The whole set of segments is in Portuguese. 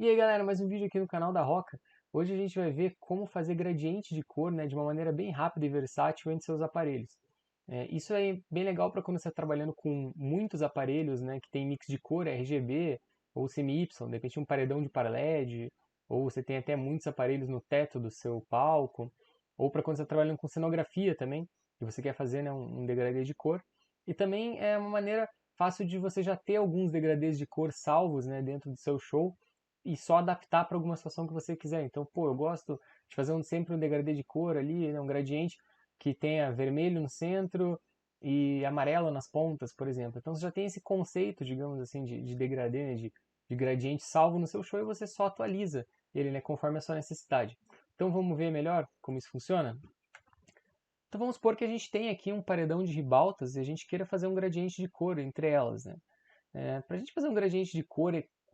E aí galera, mais um vídeo aqui no canal da Roca. Hoje a gente vai ver como fazer gradiente de cor, né, de uma maneira bem rápida e versátil entre seus aparelhos. Isso é bem legal para quando você está trabalhando com muitos aparelhos, né, que tem mix de cor, RGB ou semi-Y, de repente um paredão de para-LED, ou você tem até muitos aparelhos no teto do seu palco, ou para quando você está trabalhando com cenografia também, e você quer fazer, né, um degradê de cor. E também é uma maneira fácil de você já ter alguns degradês de cor salvos, né, dentro do seu show, e só adaptar para alguma situação que você quiser. Então, pô, eu gosto de fazer sempre um degradê de cor ali, né, um gradiente que tenha vermelho no centro e amarelo nas pontas, por exemplo. Então você já tem esse conceito, digamos assim, de degradê, né, de gradiente salvo no seu show e você só atualiza ele, né, conforme a sua necessidade. Então vamos ver melhor como isso funciona? Então vamos supor que a gente tem aqui um paredão de ribaltas e a gente queira fazer um gradiente de cor entre elas, né? Para a gente fazer um gradiente de cor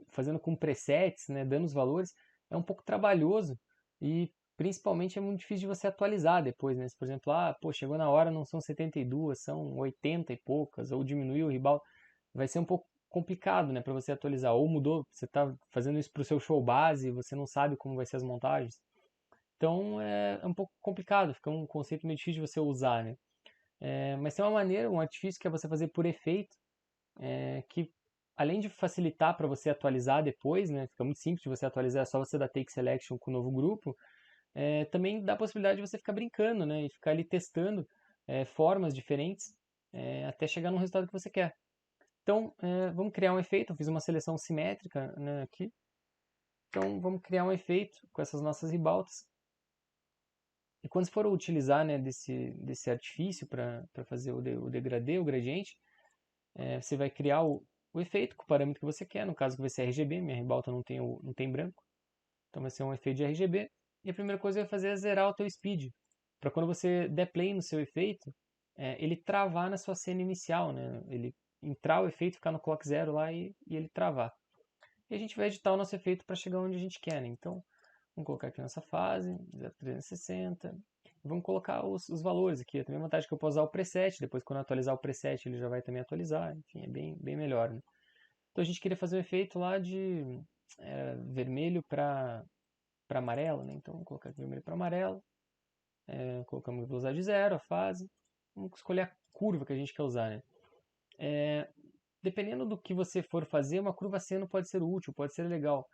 fazendo com presets, né, dando os valores, é um pouco trabalhoso e principalmente é muito difícil de você atualizar depois, né? Se, por exemplo, pô, chegou na hora, não são 72, são 80 e poucas, ou diminuiu o ribalta, vai ser um pouco complicado, né, para você atualizar. Ou mudou, você está fazendo isso para o seu show base, você não sabe como vai ser as montagens. Então é um pouco complicado, fica um conceito meio difícil de você usar, né? Mas tem uma maneira, um artifício que é você fazer por efeito, que além de facilitar para você atualizar depois, né, fica muito simples de você atualizar, é só você dar take selection com o novo grupo, também dá a possibilidade de você ficar brincando, né, e ficar ali testando formas diferentes até chegar no resultado que você quer. Então, vamos criar um efeito, eu fiz uma seleção simétrica, né, aqui, então vamos criar um efeito com essas nossas ribaltas, e quando você for utilizar, né, desse artifício para fazer o degradê, o gradiente, você vai criar o efeito com o parâmetro que você quer, no caso que vai ser RGB, minha ribalta não tem branco, então vai ser um efeito de RGB, e a primeira coisa que vai fazer é zerar o teu speed, para quando você der play no seu efeito, ele travar na sua cena inicial, né? Ele entrar o efeito, ficar no clock zero lá e ele travar. E a gente vai editar o nosso efeito para chegar onde a gente quer, né? Então, vamos colocar aqui nessa fase, 0,360. Vamos colocar os valores aqui. A vantagem é que eu posso usar o preset, depois quando eu atualizar o preset ele já vai também atualizar. Enfim, é bem melhor, né? Então a gente queria fazer um efeito lá de vermelho para amarelo, né? Então vamos colocar aqui vermelho para amarelo. Colocamos a velocidade zero, a fase. Vamos escolher a curva que a gente quer usar, né? Dependendo do que você for fazer, uma curva seno pode ser útil, pode ser legal.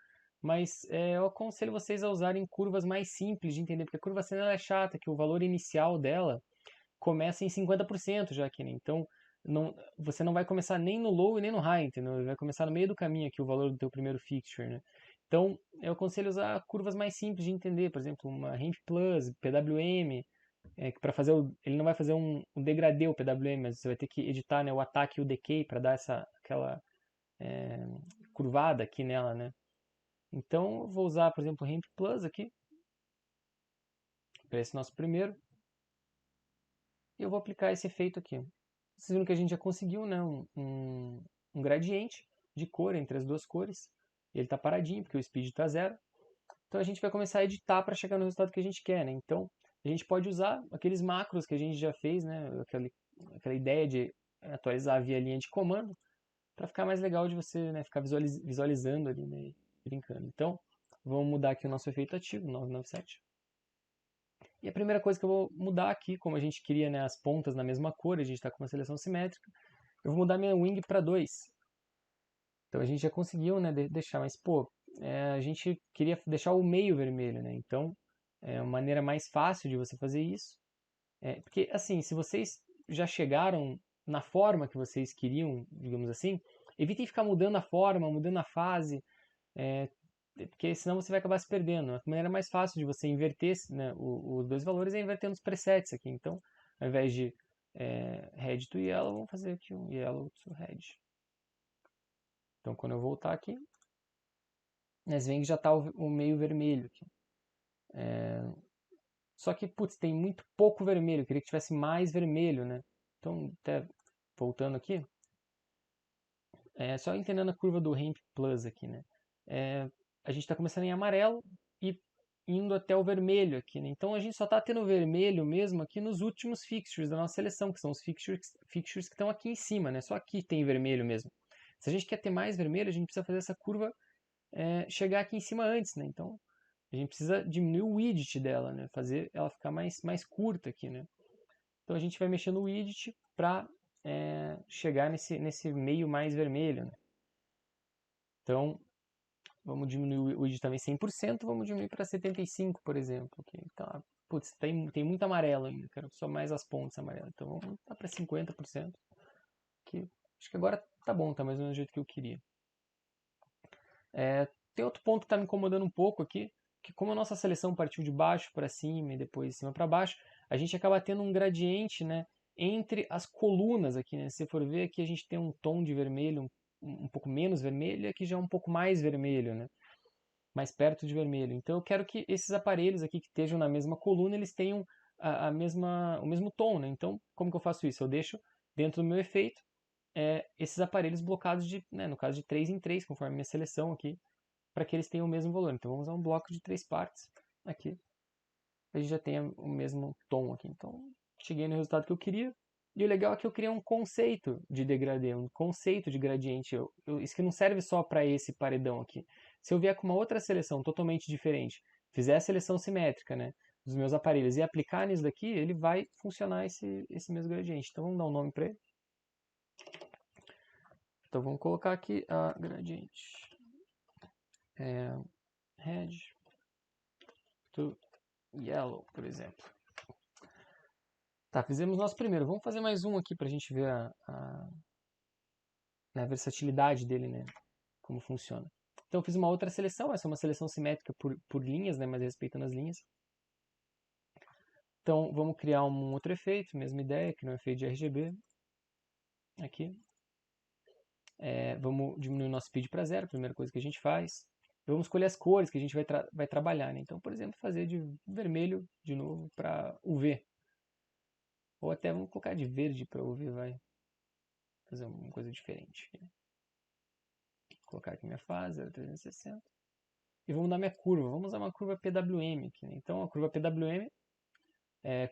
Mas eu aconselho vocês a usarem curvas mais simples de entender, porque a curva seno ela é chata, que o valor inicial dela começa em 50% já aqui, né? Então você não vai começar nem no low e nem no high, entendeu? Ele vai começar no meio do caminho aqui o valor do teu primeiro fixture, né? Então eu aconselho usar curvas mais simples de entender, por exemplo, uma Ramp Plus, PWM, que para fazer ele não vai fazer um degradê o PWM, mas você vai ter que editar, né, o ataque e o decay para dar aquela é, curvada aqui nela, né? Então eu vou usar, por exemplo, o Ramp Plus aqui para esse nosso primeiro e eu vou aplicar esse efeito aqui. Vocês viram que a gente já conseguiu, né, um gradiente de cor entre as duas cores. Ele está paradinho porque o speed está zero. Então a gente vai começar a editar para chegar no resultado que a gente quer, né? Então a gente pode usar aqueles macros que a gente já fez, né? Aquela ideia de atualizar via linha de comando para ficar mais legal de você, né, ficar visualizando ali, né, brincando. Então vamos mudar aqui o nosso efeito ativo, 997. E a primeira coisa que eu vou mudar aqui, como a gente queria, né, as pontas na mesma cor, a gente está com uma seleção simétrica, eu vou mudar minha wing para 2. Então a gente já conseguiu, né, deixar, mas pô, a gente queria deixar o meio vermelho, né? Então é uma maneira mais fácil de você fazer isso. Porque assim, se vocês já chegaram na forma que vocês queriam, digamos assim, evitem ficar mudando a forma, mudando a fase, porque senão você vai acabar se perdendo. A maneira mais fácil de você inverter, né, os dois valores é invertendo os presets aqui. Então, ao invés de red to yellow, vamos fazer aqui um yellow to red. Então, quando eu voltar aqui, nós vemos que já está o meio vermelho aqui. Só que, putz, tem muito pouco vermelho. Eu queria que tivesse mais vermelho, né? Então, até voltando aqui, só entendendo a curva do Ramp Plus aqui, né? A gente está começando em amarelo e indo até o vermelho aqui, né? Então a gente só está tendo vermelho mesmo aqui nos últimos fixtures da nossa seleção, que são os fixtures que estão aqui em cima, né? Só aqui tem vermelho mesmo. Se a gente quer ter mais vermelho, a gente precisa fazer essa curva chegar aqui em cima antes, né? Então, a gente precisa diminuir o widget dela, né? Fazer ela ficar mais curta aqui, né? Então, a gente vai mexer no widget para chegar nesse meio mais vermelho, né? Então, vamos diminuir o widget também 100%, vamos diminuir para 75%, por exemplo. Okay? Então, putz, tem muito amarelo ainda, quero só mais as pontas amarelas. Então, vamos dar para 50%. Que acho que agora tá bom, tá mais ou menos do jeito que eu queria. Tem outro ponto que está me incomodando um pouco aqui, que como a nossa seleção partiu de baixo para cima e depois de cima para baixo, a gente acaba tendo um gradiente, né, entre as colunas aqui, né? Se você for ver aqui a gente tem um tom de vermelho um pouco menos vermelho e aqui já é um pouco mais vermelho, né? Mais perto de vermelho. Então eu quero que esses aparelhos aqui que estejam na mesma coluna, eles tenham o mesmo tom, né? Então como que eu faço isso? Eu deixo dentro do meu efeito esses aparelhos blocados no caso de 3 em 3, conforme a minha seleção aqui, para que eles tenham o mesmo valor. Então vamos usar um bloco de 3 partes aqui. A gente já tem o mesmo tom aqui. Então cheguei no resultado que eu queria. E o legal é que eu criei um conceito de degradê, um conceito de gradiente. Isso que não serve só para esse paredão aqui. Se eu vier com uma outra seleção totalmente diferente, fizer a seleção simétrica, né, dos meus aparelhos e aplicar nisso daqui, ele vai funcionar esse mesmo gradiente. Então vamos dar um nome para ele. Então vamos colocar aqui a gradiente. Red to yellow, por exemplo. Tá, fizemos nosso primeiro. Vamos fazer mais um aqui para a gente ver a versatilidade dele, né? Como funciona. Então eu fiz uma outra seleção. Essa é uma seleção simétrica por linhas, né? Mas respeitando as linhas. Então vamos criar um outro efeito, mesma ideia, criar um efeito de RGB. Aqui. Vamos diminuir o nosso speed para 0, primeira coisa que a gente faz. Vamos escolher as cores que a gente vai trabalhar, né? Então, por exemplo, fazer de vermelho de novo para UV. Ou até vamos colocar de verde para UV, vai fazer uma coisa diferente. Vou colocar aqui minha fase, 0,360. E vamos dar minha curva. Vamos usar uma curva PWM aqui, né? Então, a curva PWM,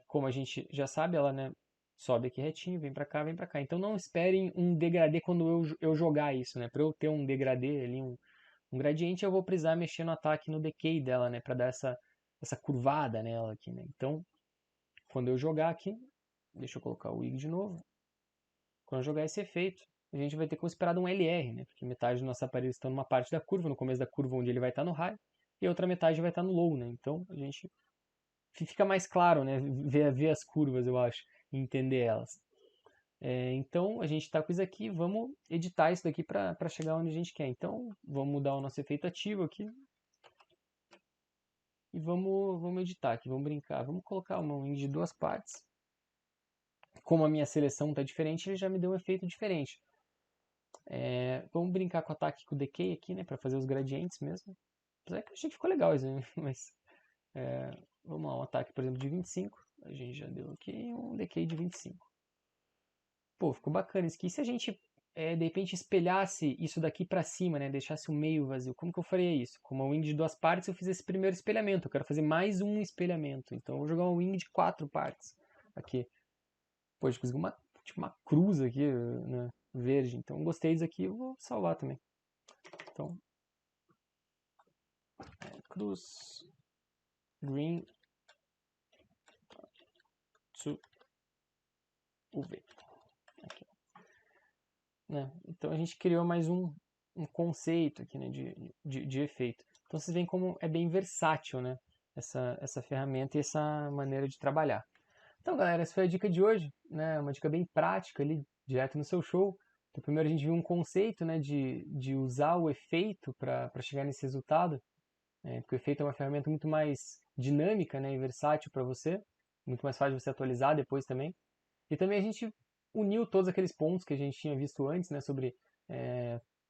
como a gente já sabe, ela, né, sobe aqui retinho, vem para cá, vem para cá. Então, não esperem um degradê quando eu jogar isso, né? Para eu ter um degradê ali, um gradiente, eu vou precisar mexer no ataque, no decay dela, né? Para dar essa curvada nela aqui, né? Então, quando eu jogar aqui, deixa eu colocar o WIG de novo. Quando eu jogar esse efeito, a gente vai ter como esperar um LR, né? Porque metade do nosso aparelho está numa parte da curva, no começo da curva onde ele vai estar no high, e a outra metade vai estar no low, né? Então, a gente fica mais claro, né? Ver as curvas, eu acho, e entender elas. Então, a gente está com isso aqui, vamos editar isso daqui para chegar onde a gente quer. Então, vamos mudar o nosso efeito ativo aqui. E vamos editar aqui, vamos brincar. Vamos colocar uma wing de 2 partes. Como a minha seleção está diferente, ele já me deu um efeito diferente. Vamos brincar com o ataque com o decay aqui, né? Para fazer os gradientes mesmo. Apesar que eu achei que ficou legal isso, né? Mas vamos lá, um ataque, por exemplo, de 25. A gente já deu aqui um decay de 25. Pô, ficou bacana isso aqui. E se a gente, de repente, espelhasse isso daqui para cima, né? Deixasse o meio vazio, como que eu faria isso? Com uma wing de 2 partes, eu fiz esse primeiro espelhamento. Eu quero fazer mais um espelhamento. Então, eu vou jogar uma wing de 4 partes aqui. Pô, eu consegui uma cruz aqui, né? Verde. Então, gostei disso aqui. Eu vou salvar também. Então, cruz green to UV. Aqui. Né? Então a gente criou mais um conceito aqui, né, de efeito. Então vocês veem como é bem versátil, né, essa ferramenta e essa maneira de trabalhar. Então galera, essa foi a dica de hoje, né, uma dica bem prática ali, direto no seu show. Então, primeiro a gente viu um conceito, né, de usar o efeito para chegar nesse resultado, porque o efeito é uma ferramenta muito mais dinâmica, né, e versátil para você, muito mais fácil de você atualizar depois também. E também a gente uniu todos aqueles pontos que a gente tinha visto antes, né, sobre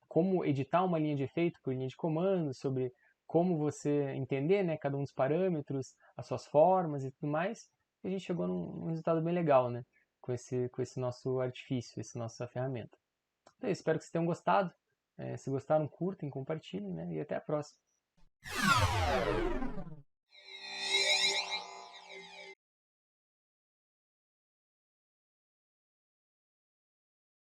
como editar uma linha de efeito por linha de comando, sobre como você entender, né, cada um dos parâmetros, as suas formas e tudo mais. E a gente chegou num resultado bem legal, né, com esse nosso artifício, essa nossa ferramenta. Então, eu espero que vocês tenham gostado. Se gostaram, curtem, compartilhem, né, e até a próxima.